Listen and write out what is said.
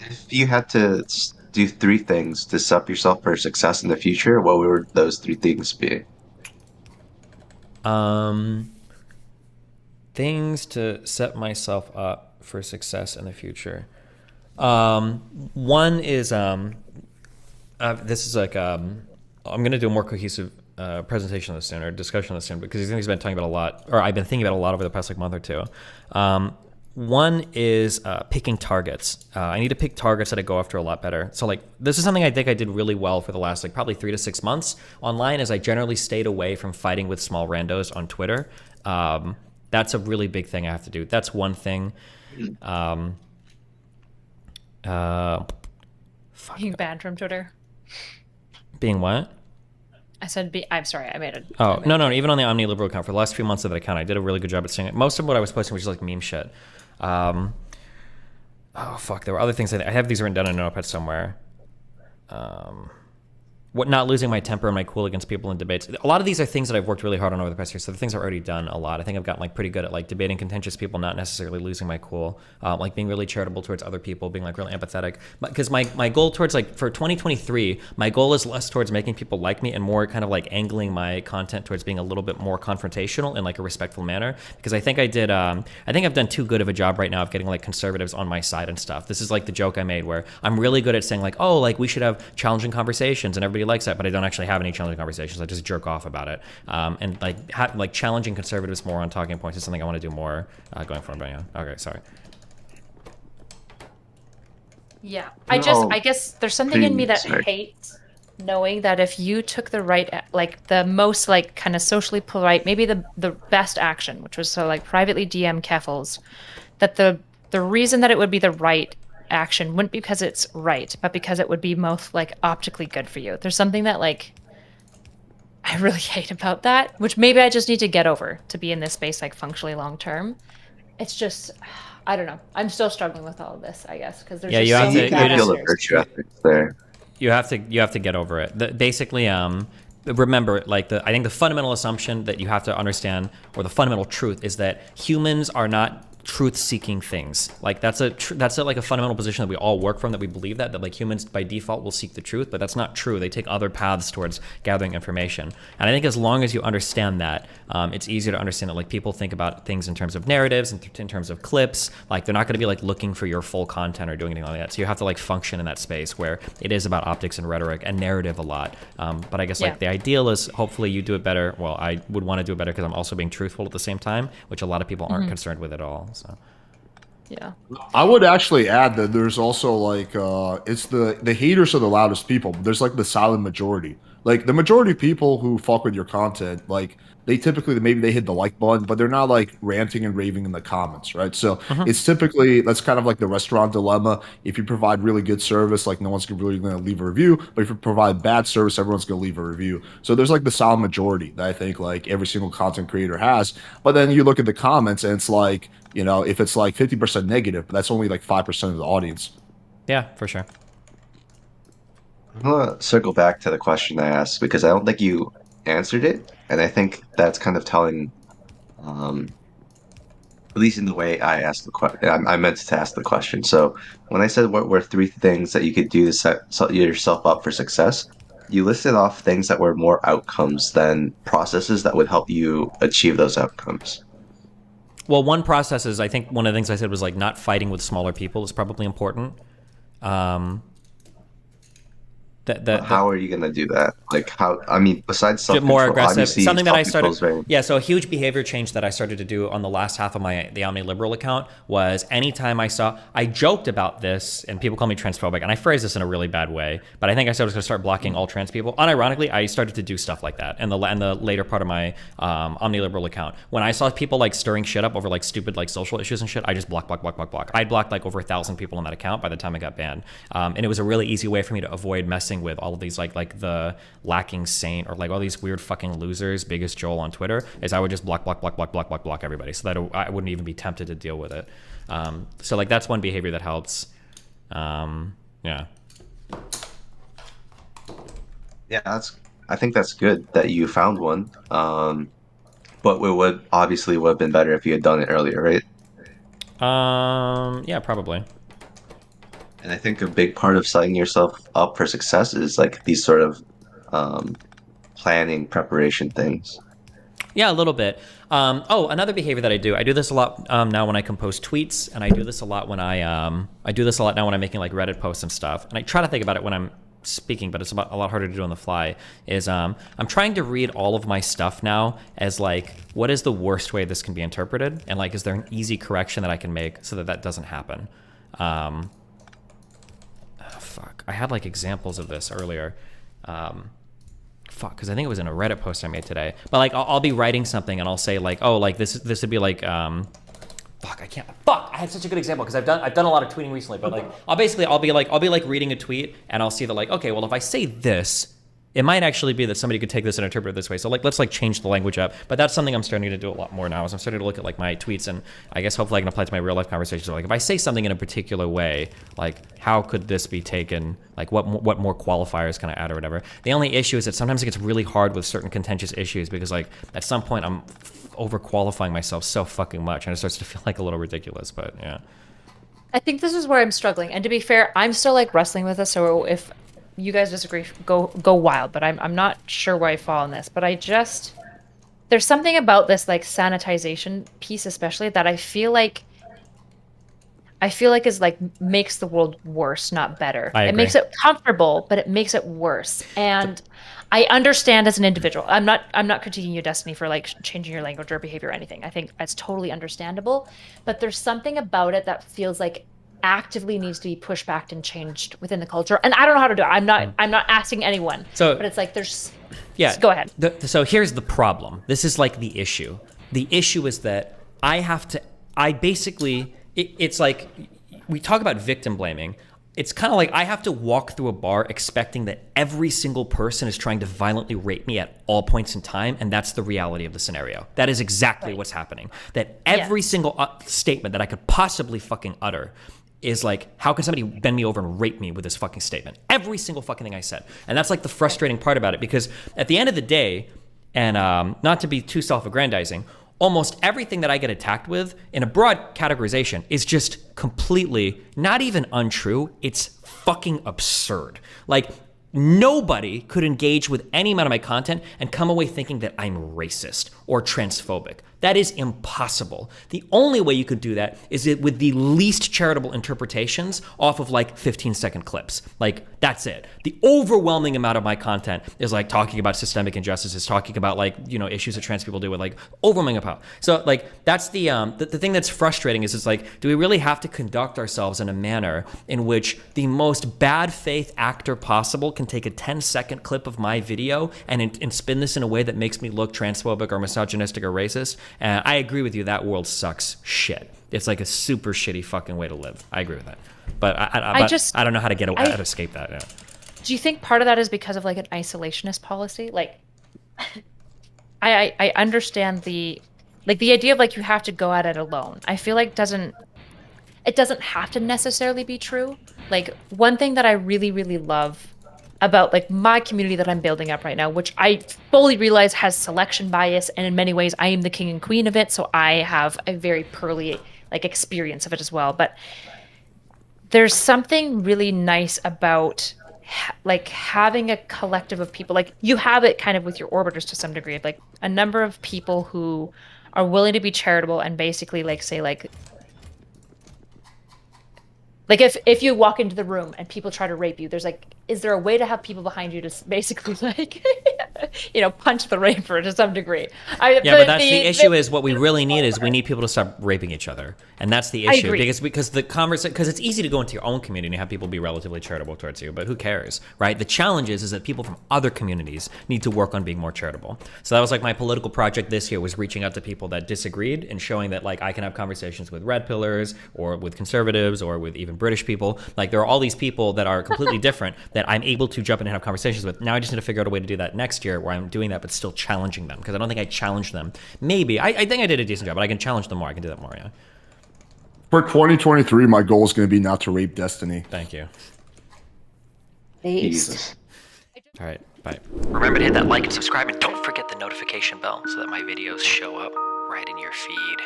If you had to do three things to set up yourself for success in the future, what would those three things be? Um, things to set myself up for success in the future. One is this is like I'm gonna do a more cohesive presentation of this soon or discussion of this soon because he's been talking about a lot, or I've been thinking about a lot over the past like month or two. One is picking targets. I need to pick targets that I go after a lot better. So like this is something I think I did really well for the last like probably 3 to 6 months online. As I generally stayed away from fighting with small randos on Twitter. That's a really big thing I have to do. That's one thing. Um, uh, fuck. Being banned from Twitter. Being what? I said be. I'm sorry. I Oh made no, a no! joke. Even on the Omni Liberal account for the last few months of that account, I did a really good job at seeing it. Most of what I was posting was just like meme shit. Um, oh fuck! There were other things. I have these written down in a notepad somewhere. Um, what not losing my temper and my cool against people in debates. A lot of these are things that I've worked really hard on over the past year. So the things I've already done a lot. I think I've gotten like pretty good at like debating contentious people, not necessarily losing my cool, like being really charitable towards other people, being like really empathetic. Because my goal towards like for 2023, my goal is less towards making people like me and more kind of like angling my content towards being a little bit more confrontational in like a respectful manner. Because I think I think I've done too good of a job right now of getting like conservatives on my side and stuff. This is like the joke I made where I'm really good at saying like, oh, like we should have challenging conversations and everybody likes that, but I don't actually have any challenging conversations. I just jerk off about it. And like challenging conservatives more on talking points is something I want to do more going forward. But yeah, okay, sorry. Yeah. No, I guess there's something in me please, that sorry. hates knowing that if you took the right, like the most like kind of socially polite, maybe the best action, which was so like privately DM Keffals, that the reason that it would be the right action wouldn't be because it's right, but because it would be most like optically good for you. There's something that like I really hate about that, which maybe I just need to get over to be in this space like functionally long term. It's just I don't know. I'm still struggling with all of this, I guess, because there's Yeah, just you I so have many think to you bad you feel just the actors. virtue ethics there. you have to get over it. Basically, remember, like I think the fundamental assumption that you have to understand, or the fundamental truth, is that humans are not truth-seeking things. Like that's like a fundamental position that we all work from. That we believe that like humans by default will seek the truth, but that's not true. They take other paths towards gathering information. And I think as long as you understand that, it's easier to understand that like people think about things in terms of narratives and in terms of clips. Like they're not going to be like looking for your full content or doing anything like that. So you have to like function in that space where it is about optics and rhetoric and narrative a lot. But I guess Yeah. like the ideal is hopefully you do it better. Well, I would want to do it better because I'm also being truthful at the same time, which a lot of people aren't Hmm. concerned with at all. So Yeah. I would actually add that there's also like it's the haters are the loudest people, but there's like the silent majority. Like the majority of people who fuck with your content, like they typically maybe they hit the like button, but they're not like ranting and raving in the comments, right? So Mhm. it's typically that's kind of like the restaurant dilemma. If you provide really good service, like no one's really going to leave a review, but if you provide bad service, everyone's going to leave a review. So there's like the silent majority that I think like every single content creator has. But then you look at the comments and it's like if it's like 50% negative, but that's only like 5% of the audience. Yeah, for sure. I'm gonna circle back to the question I asked because I don't think you answered it, and I think that's kind of telling, um, at least in the way I asked the question. I meant to ask the question. So when I said what were three things that you could do to set yourself up for success, you listed off things that were more outcomes than processes that would help you achieve those outcomes. Well, one process is I think one of the things I said was like not fighting with smaller people is probably important. Um, that How are you gonna do that? Like how? I mean, besides more self-control, aggressive. obviously Something that I self-control started, is very. yeah. So a huge behavior change that I started to do on the last half of the Omni Liberal account was anytime I joked about this, and people call me transphobic, and I phrase this in a really bad way, but I think I said I was going to start blocking all trans people. Unironically, I started to do stuff like that in the later part of my Omni Liberal account. When I saw people like stirring shit up over like stupid like social issues and shit, I just block. I'd blocked like over 1,000 people on that account by the time I got banned, and it was a really easy way for me to avoid messing with all of these like the lacking saint or like all these weird fucking losers, biggest Joel on Twitter, is I would just block everybody so that I wouldn't even be tempted to deal with it. So like that's one behavior that helps. Yeah. Yeah, I think that's good that you found one. But it would have been better if you had done it earlier, right? Yeah, probably. And I think a big part of setting yourself up for success is like these sort of um, planning, preparation things. Yeah, a little bit. Oh, another behavior that I do this a lot now when I compose tweets, and I do this a lot when I do this a lot now when I'm making like Reddit posts and stuff. And I try to think about it when I'm speaking, but it's a lot harder to do on the fly. Is I'm trying to read all of my stuff now as like, what is the worst way this can be interpreted, and like, is there an easy correction that I can make so that that doesn't happen? Fuck, I had like examples of this earlier. Fuck, because I think it was in a Reddit post I made today. But like, I'll be writing something and I'll say like, oh, like this would be like, fuck, I can't. Fuck, I had such a good example because I've done a lot of tweeting recently. But like, I'll be like reading a tweet and I'll see that like, okay, well, if I say this, it might actually be that somebody could take this and interpret it this way. So like, let's like change the language up. But that's something I'm starting to do a lot more now. Is I'm starting to look at like my tweets, and I guess hopefully I can apply it to my real life conversations. So like, if I say something in a particular way, like how could this be taken? Like what more qualifiers can I add or whatever? The only issue is that sometimes it gets really hard with certain contentious issues because like at some point I'm overqualifying myself so fucking much, and it starts to feel like a little ridiculous. But yeah. I think this is where I'm struggling. And to be fair, I'm still like wrestling with this. So if you guys disagree, go wild. But I'm not sure where I fall on this. But there's something about this like sanitization piece, especially that I feel like is like makes the world worse, not better. I It agree. makes it comfortable, but it makes it worse. And I understand as an individual. I'm not critiquing you, Destiny, for like changing your language or behavior or anything. I think that's totally understandable. But there's something about it that feels like actively needs to be pushed back and changed within the culture. And I don't know how to do it. I'm not asking anyone. So- but it's like there's Yeah. go ahead. So here's the problem. This is like the issue. The issue is that it's like, we talk about victim blaming. It's kind of like I have to walk through a bar expecting that every single person is trying to violently rape me at all points in time, and that's the reality of the scenario. That is exactly what's happening. That every single statement that I could possibly fucking utter is like, how can somebody bend me over and rape me with this fucking statement? Every single fucking thing I said. And that's like the frustrating part about it, because at the end of the day, and not to be too self-aggrandizing, almost everything that I get attacked with in a broad categorization is just completely not even untrue. It's fucking absurd. Like, nobody could engage with any amount of my content and come away thinking that I'm racist or transphobic. That is impossible. The only way you could do that is with the least charitable interpretations off of like 15-second clips. Like, that's it. The overwhelming amount of my content is like talking about systemic injustices, talking about like, issues that trans people deal with, like overwhelming about. So like, that's the thing that's frustrating is it's like, do we really have to conduct ourselves in a manner in which the most bad faith actor possible can take a 10-second clip of my video and spin this in a way that makes me look transphobic or misogynistic or racist? And I agree with you, that world sucks shit. It's like a super shitty fucking way to live. I agree with that. But I don't know how to how to escape that. Yeah. Do you think part of that is because of like an isolationist policy? Like, I understand the idea of like you have to go at it alone. I feel like it doesn't have to necessarily be true. Like, one thing that I really, really love about like my community that I'm building up right now, which I fully realize has selection bias, and in many ways I am the king and queen of it, so I have a very pearly like experience of it as well. But there's something really nice about like having a collective of people. Like, you have it kind of with your orbiters to some degree, of like a number of people who are willing to be charitable and basically like say like if you walk into the room and people try to rape you, there's like, is there a way to have people behind you to basically like, punch the raper to some degree? But that's the issue. Is what we really need is we need people to stop raping each other, and that's the issue. Because it's easy to go into your own community and have people be relatively charitable towards you, but who cares, right? The challenge is that people from other communities need to work on being more charitable. So that was like my political project this year, was reaching out to people that disagreed and showing that like I can have conversations with red pillars or with conservatives or with even British people. Like, there are all these people that are completely different that I'm able to jump in and have conversations with. Now I just need to figure out a way to do that next year where I'm doing that but still challenging them, because I don't think I challenged them. Maybe. I think I did a decent job, but I can challenge them more. I can do that more, yeah. For 2023, my goal is going to be not to rape Destiny. Thank you. Jesus. All right, bye. Remember to hit that like and subscribe, and don't forget the notification bell so that my videos show up right in your feed.